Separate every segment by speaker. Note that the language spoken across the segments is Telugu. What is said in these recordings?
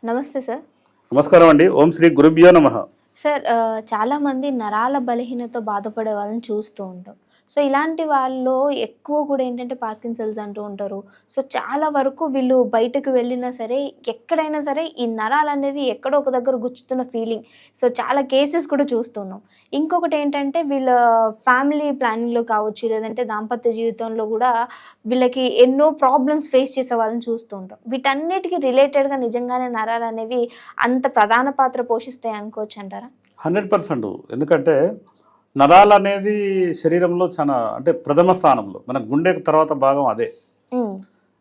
Speaker 1: నమస్తే సార్.
Speaker 2: నమస్కారం అండి. ఓం శ్రీ గురుభ్యో నమః.
Speaker 1: సార్ చాలా మంది నరాల బలహీనతో బాధపడే వాళ్ళని చూస్తూ ఉంటాం. సో ఇలాంటి వాళ్ళలో ఎక్కువ కూడా ఏంటంటే పార్కిన్సన్స్ అంటూ ఉంటారు. సో చాలా వరకు వీళ్ళు బయటకు వెళ్ళినా సరే, ఎక్కడైనా సరే ఈ నరాలనేవి ఎక్కడో ఒక దగ్గర గుచ్చుతున్న ఫీలింగ్. సో చాలా కేసెస్ కూడా చూస్తున్నాం. ఇంకొకటి ఏంటంటే వీళ్ళ ఫ్యామిలీ ప్లానింగ్‌లో కావచ్చు, లేదంటే దాంపత్య జీవితంలో కూడా వీళ్ళకి ఎన్నో ప్రాబ్లమ్స్ ఫేస్ చేసే వాళ్ళని చూస్తూ ఉంటాం. వీటన్నిటికి రిలేటెడ్‌గా నిజంగానే నరాలనేవి అంత ప్రధాన పాత్ర పోషిస్తాయి అనుకోవచ్చు అంటారా?
Speaker 2: 100%. ఎందుకంటే నరాలు అనేది శరీరంలో చాలా అంటే ప్రథమ స్థానంలో, మన గుండెకు తర్వాత భాగం అదే.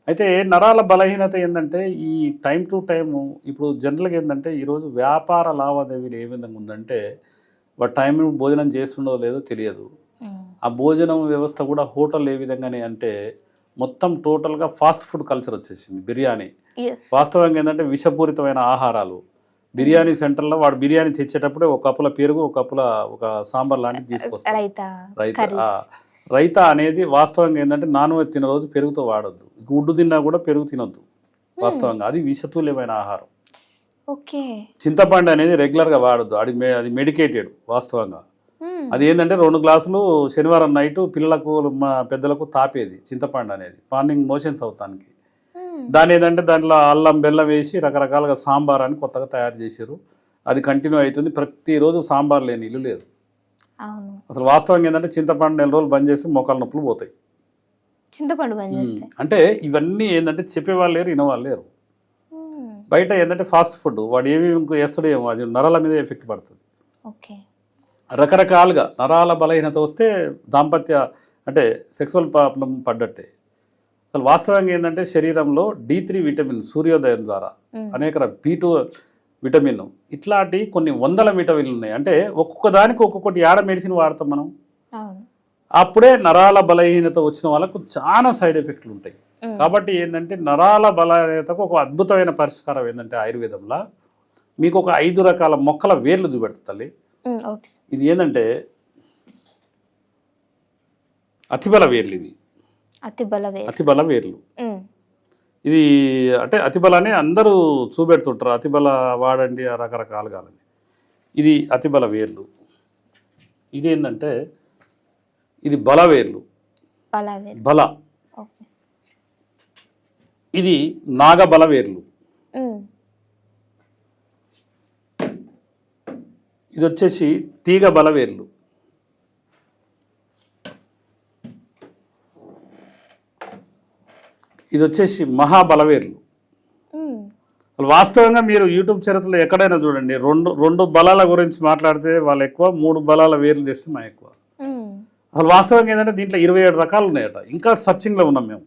Speaker 2: అయితే నరాల బలహీనత ఏంటంటే ఈ టైం టు టైము ఇప్పుడు జనరల్గా ఏంటంటే ఈరోజు వ్యాపార లావాదేవీలు ఏ విధంగా ఉందంటే వాడు టైం భోజనం చేస్తుండో లేదో తెలియదు. ఆ భోజనం వ్యవస్థ కూడా హోటల్ ఏ విధంగానే అంటే మొత్తం టోటల్గా ఫాస్ట్ ఫుడ్ కల్చర్ వచ్చేసింది. బిర్యానీ వాస్తవంగా ఏంటంటే విషపూరితమైన ఆహారాలు. బిర్యానీ సెంటర్లో వాడు బిర్యానీ తెచ్చేటప్పుడే ఒక కప్పుల పెరుగు, ఒక సాంబార్ లాంటిది తీసుకొస్తాడు. రైతా అనేది వాస్తవంగా ఏంటంటే నాన్ వెజ్ తిన రోజు పెరుగుతో వాడొద్దు. గుడ్డు తిన్నా కూడా పెరుగు తినొద్దు. వాస్తవంగా అది విషతుల్యమైన ఆహారం. చింతపండు అనేది రెగ్యులర్గా వాడొద్దు. అది మెడికేటెడ్. వాస్తవంగా అది ఏంటంటే 2 గ్లాసులు శనివారం నైట్ పిల్లలకు పెద్దలకు తాపేది చింతపండు అనేది మార్నింగ్ మోషన్స్ అవుతానికి. దాని ఏంటంటే దాంట్లో అల్లం బెల్లం వేసి రకరకాలుగా సాంబార్ అని కొత్తగా తయారు చేశారు. అది కంటిన్యూ అవుతుంది. ప్రతిరోజు సాంబార్ లేని ఇల్లు లేదు. అసలు వాస్తవంగా ఏంటంటే చింతపండు 4 రోజులు బంద్ చేసి మోకాలు నొప్పులు పోతాయి. చింతపండు అంటే ఇవన్నీ ఏంటంటే చెప్పేవాళ్ళు లేరు, వినేవాళ్ళు లేరు. బయట ఏంటంటే ఫాస్ట్ ఫుడ్ వాడు ఏమి వేస్తాడో ఏమో అది నరాల మీద ఎఫెక్ట్ పడుతుంది. రకరకాలుగా నరాల బలహీనత వస్తే దాంపత్య అంటే సెక్సువల్ ప్రాబ్లం పడ్డట్టే. అసలు వాస్తవంగా ఏంటంటే శరీరంలో D3 విటమిన్ సూర్యోదయం ద్వారా అనేక B2 విటమిన్ ఇట్లాంటి కొన్ని వందల విటమిన్లు ఉన్నాయి. అంటే ఒక్కొక్క దానికి ఒక్కొక్కటి యాడ మెడిసిన్ వాడతాం మనం. అప్పుడే నరాల బలహీనత వచ్చిన వాళ్ళకు చాలా సైడ్ ఎఫెక్ట్లు ఉంటాయి. కాబట్టి ఏంటంటే నరాల బలహీనతకు ఒక అద్భుతమైన పరిష్కారం ఏంటంటే ఆయుర్వేదంలో మీకు ఒక 5 రకాల మొక్కల వేర్లు చూపెడతా తల్లి. ఇది ఏంటంటే అతిబల వేర్లు. ఇవి అతిబల వేర్లు. ఇది అంటే అతిబలని అందరూ చూపెడుతుంటారు. అతిబల వాడండి రకరకాలుగా. ఇది అతిబల వేర్లు. ఇది ఏంటంటే ఇది బల వేర్లు. బల. ఇది నాగబల వేర్లు. ఇది వచ్చేసి తీగ బల వేర్లు. ఇది వచ్చేసి మహాబలవేర్లు. వాస్తవంగా మీరు యూట్యూబ్ చరిత్రలో ఎక్కడైనా చూడండి, రెండు బలాల గురించి మాట్లాడితే వాళ్ళు ఎక్కువ, 3 బలాల వేర్లు తెస్తే మా ఎక్కువ. అసలు వాస్తవంగా ఏంటంటే దీంట్లో 27 రకాలు ఉన్నాయట. ఇంకా సర్చింగ్లో ఉన్నాం మేము.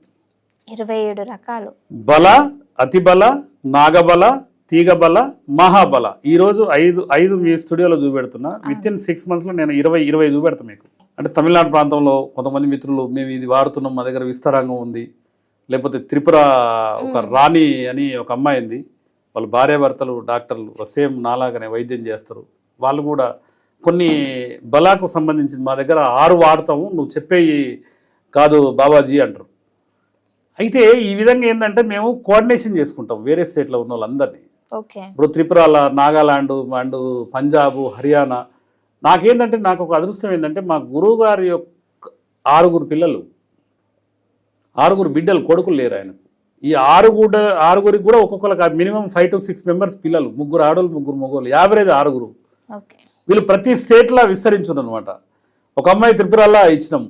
Speaker 1: 27 రకాలు.
Speaker 2: బల, అతిబల, నాగబల, తీగబల, మహాబల. ఈరోజు 5 మీ స్టూడియోలో చూపెడుతున్నా. విత్ ఇన్ 6 monthsలో నేను 20 చూపెడతాను మీకు. అంటే తమిళనాడు ప్రాంతంలో కొంతమంది మిత్రులు మేము ఇది వాడుతున్నాం, మా దగ్గర విస్తరాంగం ఉంది. లేకపోతే త్రిపుర ఒక రాణి అని ఒక అమ్మాయి ఉంది. వాళ్ళు భార్యాభర్తలు డాక్టర్లు సేమ్ నాలాగానే వైద్యం చేస్తారు. వాళ్ళు కూడా కొన్ని బలాకు సంబంధించి మా దగ్గర 6 వాడతాము, నువ్వు చెప్పేవి కాదు బాబాజీ అంటారు. అయితే ఈ విధంగా ఏంటంటే మేము కోఆర్డినేషన్ చేసుకుంటాం వేరే స్టేట్లో ఉన్న వాళ్ళందరినీ. ఇప్పుడు త్రిపురాల, నాగాలాండ్ అండ్ పంజాబ్, హర్యానా. నాకేంటంటే నాకు ఒక అదృష్టం ఏంటంటే మా గురువు గారి యొక్క 6 పిల్లలు, 6 బిడ్డలు, కొడుకులు లేరు ఆయనకు. ఈ 6గురికి కూడా ఒక్కొక్కరికి మినిమం 5 to 6 members పిల్లలు, 3 ఆడోళ్ళు 3 మగోళ్ళు, యావరేజ్ 6. వీళ్ళు ప్రతి స్టేట్లో విస్తరించున్నారు అనమాట. ఒక అమ్మాయి త్రిపురాలో ఇచ్చినాం,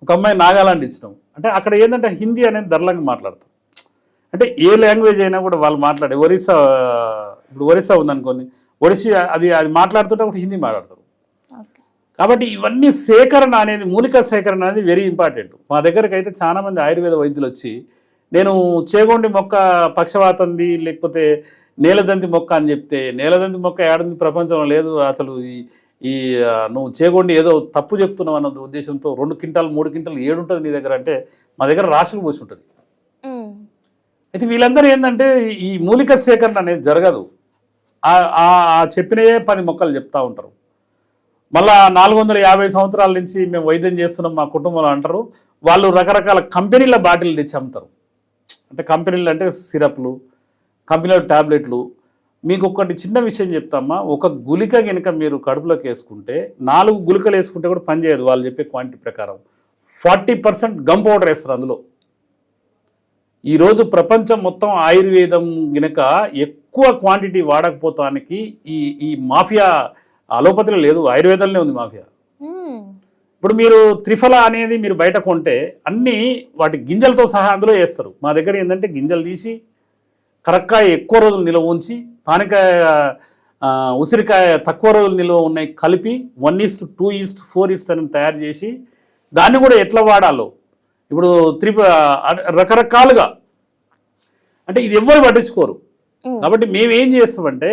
Speaker 2: ఒక అమ్మాయి నాగాలాండ్ ఇచ్చినాం. అంటే అక్కడ ఏంటంటే హిందీ అనేది దర్లంగా మాట్లాడతాం. అంటే ఏ లాంగ్వేజ్ అయినా కూడా వాళ్ళు మాట్లాడే ఇప్పుడు ఒరిస్సా ఉందనుకోండి, ఒడిస్సా అది మాట్లాడుతుంటే అప్పుడు హిందీ మాట్లాడతారు. కాబట్టి ఇవన్నీ సేకరణ అనేది, మూలిక సేకరణ అనేది వెరీ ఇంపార్టెంట్. మా దగ్గరికి అయితే చాలామంది ఆయుర్వేద వైద్యులు వచ్చి నేను చేగొండి మొక్క పక్షవాతంది లేకపోతే నేలదంతి మొక్క అని చెప్తే, నేలదంతి మొక్క ఏడుంది ప్రపంచంలో లేదు, అసలు ఈ నువ్వు చేగొండి ఏదో తప్పు చెప్తున్నావు అన్న ఉద్దేశంతో 2 క్వింటాలు 3 క్వింటాలు ఏడుంటుంది నీ దగ్గర అంటే మా దగ్గర రాశులు పోసి ఉంటుంది. అయితే వీళ్ళందరూ ఏంటంటే ఈ మూలిక సేకరణ అనేది జరగదు. చెప్పినయే 10 మొక్కలు చెప్తా ఉంటారు. మళ్ళా 450 సంవత్సరాల నుంచి మేము వైద్యం చేస్తున్నాం మా కుటుంబంలో అంటారు. వాళ్ళు రకరకాల కంపెనీల బాటిల్ తెచ్చి అమ్ముతారు. అంటే కంపెనీలు అంటే సిరప్లు, కంపెనీలో ట్యాబ్లెట్లు. మీకు ఒకటి చిన్న విషయం చెప్తామా, ఒక గుళిక కనుక మీరు కడుపులోకి వేసుకుంటే 4 గుళికలు వేసుకుంటే కూడా పనిచేయదు వాళ్ళు చెప్పే క్వాంటిటీ ప్రకారం. 40% గమ్ పౌడర్ వేస్తారు అందులో. ఈరోజు ప్రపంచం మొత్తం ఆయుర్వేదం గనక ఎక్కువ క్వాంటిటీ వాడకపోతానికి ఈ మాఫియా అలోపతిలో లేదు, ఆయుర్వేదంలో ఉంది మాఫియా. ఇప్పుడు మీరు త్రిఫల అనేది మీరు బయట కొంటే అన్నీ వాటి గింజలతో సహా అందులో వేస్తారు. మా దగ్గర ఏంటంటే గింజలు తీసి కరక్కాయ ఎక్కువ రోజులు నిల్వ ఉంచి, పానకాయ ఉసిరికాయ తక్కువ రోజులు నిల్వ ఉన్నాయి కలిపి 1:2:4 అని తయారు చేసి దాన్ని కూడా ఎట్లా వాడాలో ఇప్పుడు రకరకాలుగా, అంటే ఇది ఎవ్వరు పట్టించుకోరు. కాబట్టి మేము ఏం చేస్తామంటే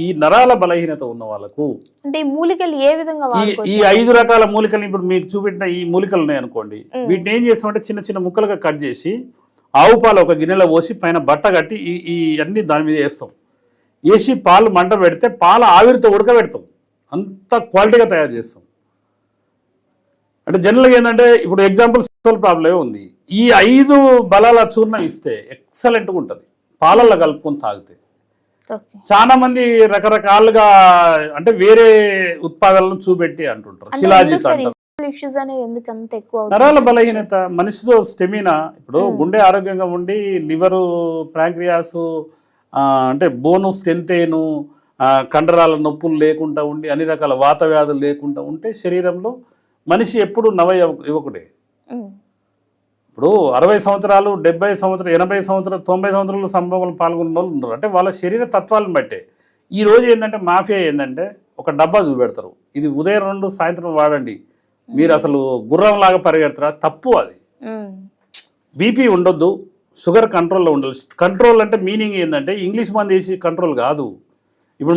Speaker 2: ఈ నరాల బలహీనత ఉన్న వాళ్ళకు
Speaker 1: అంటే ఈ మూలికలు ఏ విధంగా
Speaker 2: ఈ 5 రకాల మూలికలు ఇప్పుడు మీకు చూపెట్టిన ఈ మూలికలు ఉన్నాయి అనుకోండి, వీటిని ఏం చేస్తామంటే చిన్న చిన్న ముక్కలుగా కట్ చేసి ఆవు పాలు ఒక గిన్నెలో పోసి పైన బట్ట కట్టి ఈ అన్ని దాని మీద వేస్తాం. వేసి పాలు మంట పెడితే పాల ఆవిరితో ఉడకబెడతాం. అంత క్వాలిటీగా తయారు చేస్తాం. అంటే జనరల్గా ఏంటంటే ఇప్పుడు ఎగ్జాంపుల్ ప్రాబ్లమే ఉంది. ఈ 5 బలాల చూర్ణం ఇస్తే ఎక్సలెంట్గా ఉంటుంది పాలల్లో కలుపుకొని తాగితే. చాలా మంది రకరకాలుగా అంటే వేరే ఉత్పాదనలను చూపెట్టి అంటుంటారు, శిలాజిత్ అంటారు. నరాల బలహీనత, మనిషితో స్టెమినా. ఇప్పుడు గుండె ఆరోగ్యంగా ఉండి లివరు, ప్యాంక్రియాస్, అంటే బోను స్ట్రెంతేను, కండరాల నొప్పులు లేకుండా ఉండి అన్ని రకాల వాత వ్యాధులు లేకుండా ఉంటే శరీరంలో మనిషి ఎప్పుడు యువకుడే. ఇప్పుడు 60 సంవత్సరాలు, 70 సంవత్సరాలు, 80 సంవత్సరాలు, 90 సంవత్సరాలు సంభవంలో పాల్గొన్న వాళ్ళు ఉన్నారు. అంటే వాళ్ళ శరీర తత్వాలను బట్టే. ఈ రోజు ఏంటంటే మాఫియా ఏంటంటే ఒక డబ్బా చూపెడతారు, ఇది ఉదయం 2 సాయంత్రం వాడండి, మీరు అసలు గుర్రంలాగా పరిగెడతారా? తప్పు అది. బీపీ ఉండొద్దు, షుగర్ కంట్రోల్లో ఉండాలి. కంట్రోల్ అంటే మీనింగ్ ఏంటంటే ఇంగ్లీష్ మంది చేసి కంట్రోల్ కాదు. ఇప్పుడు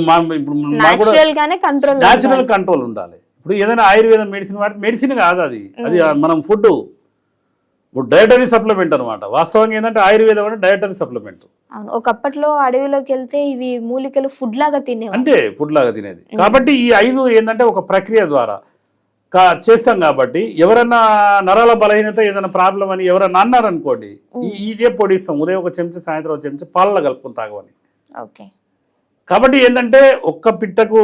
Speaker 2: న్యాచురల్ కంట్రోల్ ఉండాలి. ఇప్పుడు ఏదైనా ఆయుర్వేదం మెడిసిన్ వాడితే మెడిసిన్ కాదు అది, అది మనం ఫుడ్, ఇప్పుడు డయటరీ సప్లిమెంట్ అనమాట. వాస్తవంగా ఏంటంటే ఆయుర్వేదం అంటే డయటరీ సప్లిమెంట్.
Speaker 1: ఒకప్పట్లో అడవిలోకి వెళ్తే ఇవి మూలికలు ఫుడ్ లాగా తినే,
Speaker 2: అంటే ఫుడ్ లాగా తినేది. కాబట్టి ఈ 5 ఏంటంటే ఒక ప్రక్రియ ద్వారా చేస్తాం. కాబట్టి ఎవరన్నా నరాల బలహీనత ఏదైనా ప్రాబ్లం అని ఎవరన్నా అన్నారనుకోండి, ఇదే పొడిస్తాం. ఉదయం 1 చెంచా, సాయంత్రం 1 చెంచా పాలలో కలుపుకొని తాగమని. కాబట్టి ఏంటంటే ఒక్క పిట్టకు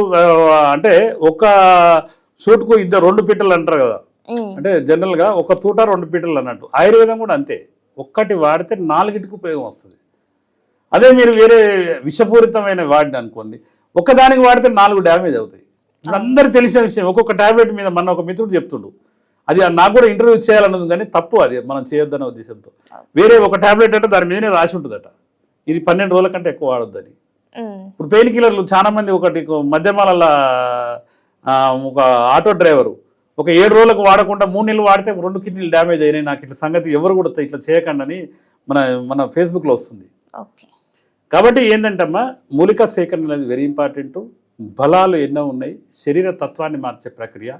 Speaker 2: అంటే ఒక్క సూటుకు 2 పిట్టలు అంటారు కదా. అంటే జనరల్ గా ఒక తూట 2 పీటలు అన్నట్టు. ఆయుర్వేదం కూడా అంతే, ఒక్కటి వాడితే 4కి ఉపయోగం వస్తుంది. అదే మీరు వేరే విషపూరితమైన వాడిని అనుకోండి, ఒక్కదానికి వాడితే 4 డ్యామేజ్ అవుతాయి. అందరికి తెలిసిన విషయం. ఒక్కొక్క టాబ్లెట్ మీద మన ఒక మిత్రుడు చెప్తుండు, అది నాకు కూడా ఇంటర్వ్యూ చేయాలన్నది కానీ తప్పు, అది మనం చేయొద్దనే ఉద్దేశంతో. వేరే ఒక టాబ్లెట్ అంటే దాని మీదనే రాసి ఉంటుందట, ఇది 12 రోజుల కంటే ఎక్కువ వాడొద్దని. ఇప్పుడు పెయిన్ కిల్లర్లు చాలా మంది, ఒకటి మధ్యమాల ఒక ఆటో డ్రైవరు ఒక 7 రోజులకు వాడకుండా 3 నెలలు వాడితే 2 కిడ్నీలు డ్యామేజ్ అయినాయి, నాకు ఇట్లా సంగతి ఎవరు కూడా ఇట్లా చేయకండి అని మన ఫేస్బుక్లో వస్తుంది. కాబట్టి ఏంటంటే అమ్మా, మూలికా సేకరణ అనేది వెరీ ఇంపార్టెంట్. బలాలు ఎన్నో ఉన్నాయి, శరీర తత్వాన్ని మార్చే ప్రక్రియ.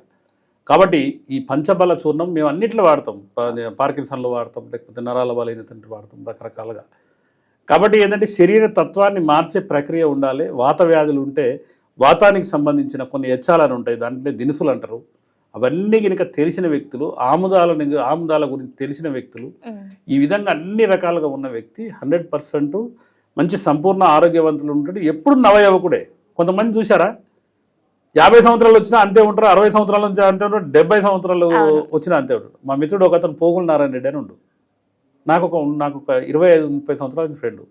Speaker 2: కాబట్టి ఈ పంచబల చూర్ణం మేము అన్నిట్లో వాడతాం, పార్కిన్సన్లో వాడతాం, లేకపోతే నరాల బలహీనత వాడతాం, రకరకాలుగా. కాబట్టి ఏంటంటే శరీర తత్వాన్ని మార్చే ప్రక్రియ ఉండాలి. వాత వ్యాధులు ఉంటే వాతానికి సంబంధించిన కొన్ని ఎచ్చాలని ఉంటాయి, దాంట్లో దినుసులు అంటారు. అవన్నీ కనుక తెలిసిన వ్యక్తులు, ఆముదాల గురించి తెలిసిన వ్యక్తులు, ఈ విధంగా అన్ని రకాలుగా ఉన్న వ్యక్తి 100% మంచి సంపూర్ణ ఆరోగ్యవంతులు ఉంటాడు. ఎప్పుడు నవయవకుడే. కొంతమంది చూసారా, 50 సంవత్సరాలు వచ్చినా అంతే ఉంటారు, 60 సంవత్సరాల నుంచి అంతే ఉంటారు, 70 సంవత్సరాలు వచ్చినా అంతే ఉంటాడు. మా మిత్రుడు ఒక అతను పోగుల నారాయణ రెడ్డి అని ఉండు, నాకు ఒక 25-30 సంవత్సరాల ఫ్రెండ్.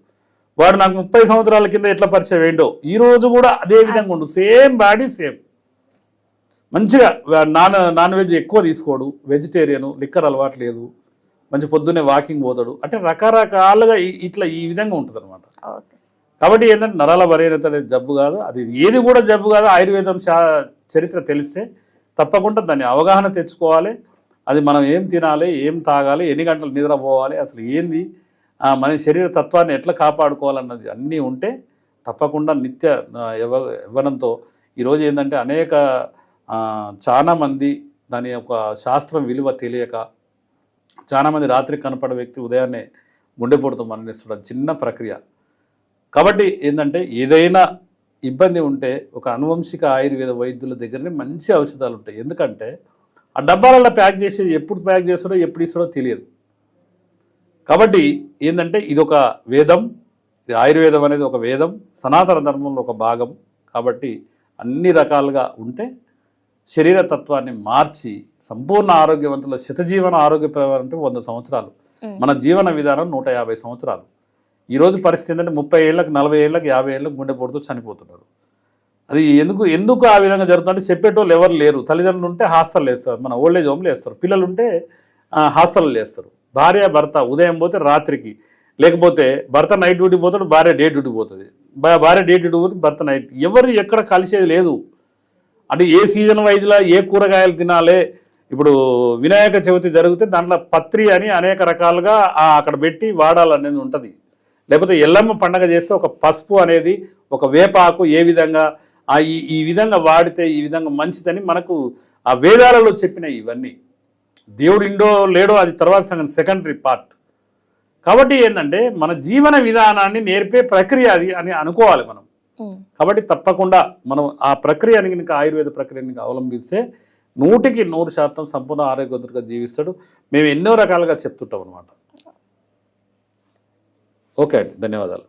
Speaker 2: వాడు నాకు 30 సంవత్సరాల కింద ఎట్లా పరిచయం ఏంటో ఈ రోజు కూడా అదే విధంగా ఉండు, సేమ్ బాడీ సేమ్. మంచిగా నాన్ వెజ్ ఎక్కువ తీసుకోడు, వెజిటేరియను, లిక్కర్ అలవాటు లేదు, మంచి పొద్దున్నే వాకింగ్ పోతాడు. అంటే రకరకాలుగా ఇట్లా ఈ విధంగా ఉంటుంది అనమాట. కాబట్టి ఏంటంటే నరాల బలహీనత అనేది జబ్బు కాదు, అది ఏది కూడా జబ్బు కాదు. ఆయుర్వేదం చరిత్ర తెలిస్తే తప్పకుండా దాన్ని అవగాహన తెచ్చుకోవాలి. అది మనం ఏం తినాలి, ఏం తాగాలి, ఎన్ని గంటలు నిద్రపోవాలి, అసలు ఏంది, మన శరీర తత్వాన్ని ఎట్లా కాపాడుకోవాలన్నది అన్నీ ఉంటే తప్పకుండా నిత్య యవ్వనంతో. ఈరోజు ఏంటంటే అనేక చాలామంది దాని యొక్క శాస్త్రం విలువ తెలియక, చాలామంది రాత్రి కనపడే వ్యక్తి ఉదయాన్నే గుండెపోటుతో మరణిస్తున్నారు, చిన్న ప్రక్రియ. కాబట్టి ఏంటంటే ఏదైనా ఇబ్బంది ఉంటే ఒక అనువంశిక ఆయుర్వేద వైద్యుల దగ్గరనే మంచి ఔషధాలు ఉంటాయి. ఎందుకంటే ఆ డబ్బాలలో ప్యాక్ చేసేది ఎప్పుడు ప్యాక్ చేస్తాడో ఎప్పుడు ఇస్తాడో తెలియదు. కాబట్టి ఏంటంటే ఇదొక వేదం, ఇది ఆయుర్వేదం అనేది ఒక వేదం, సనాతన ధర్మంలో ఒక భాగం. కాబట్టి అన్ని రకాలుగా ఉంటే శరీర తత్వాన్ని మార్చి సంపూర్ణ ఆరోగ్యవంతుల శతజీవన ఆరోగ్యప్రవారం అంటే 100 సంవత్సరాలు. మన జీవన విధానం 150 సంవత్సరాలు. ఈరోజు పరిస్థితి ఏంటంటే 30 ఏళ్ళకి 40 ఏళ్ళకి 50 ఏళ్ళకి గుండెపోటుతో చనిపోతున్నారు. అది ఎందుకు ఆ విధంగా జరుగుతుందంటే చెప్పేటోళ్ళు ఎవరు లేరు. తల్లిదండ్రులు ఉంటే హాస్టల్ వేస్తారు, మన ఓల్డేజ్ హోమ్లో వేస్తారు, పిల్లలు ఉంటే హాస్టల్లో వేస్తారు. భార్య భర్త ఉదయం పోతే రాత్రికి, లేకపోతే భర్త నైట్ డ్యూటీ పోతాడు, భార్య డే డ్యూటీ పోతుంది, భార్య డే డ్యూటీ పోతుంది, భర్త నైట్. ఎవరు ఎక్కడ కలిసేది లేదు. అంటే ఏ సీజన్ వైజ్లా ఏ కూరగాయలు తినాలి. ఇప్పుడు వినాయక చవితి జరిగితే దాంట్లో పత్రి అని అనేక రకాలుగా అక్కడ పెట్టి వాడాలనేది ఉంటుంది. లేకపోతే ఎల్లమ్మ పండగ చేస్తే ఒక పసుపు అనేది, ఒక వేపాకు ఏ విధంగా ఈ విధంగా వాడితే ఈ విధంగా మంచిదని మనకు ఆ వేదాలలో చెప్పినాయి. ఇవన్నీ దేవుడు ఇండో లేడో అది తర్వాత సెకండరీ పార్ట్. కాబట్టి ఏంటంటే మన జీవన విధానాన్ని నేర్పే ప్రక్రియ అది అని అనుకోవాలి మనం. కాబట్టి తప్పకుండా మనం ఆ ప్రక్రియని కనుక ఆయుర్వేద ప్రక్రియని అవలంబిస్తే 100కి 100% సంపూర్ణ ఆరోగ్యవంతుడిగా జీవిస్తాడు. మేము ఎన్నో రకాలుగా చెప్తుంటాం అనమాట. ఓకే అండి, ధన్యవాదాలు.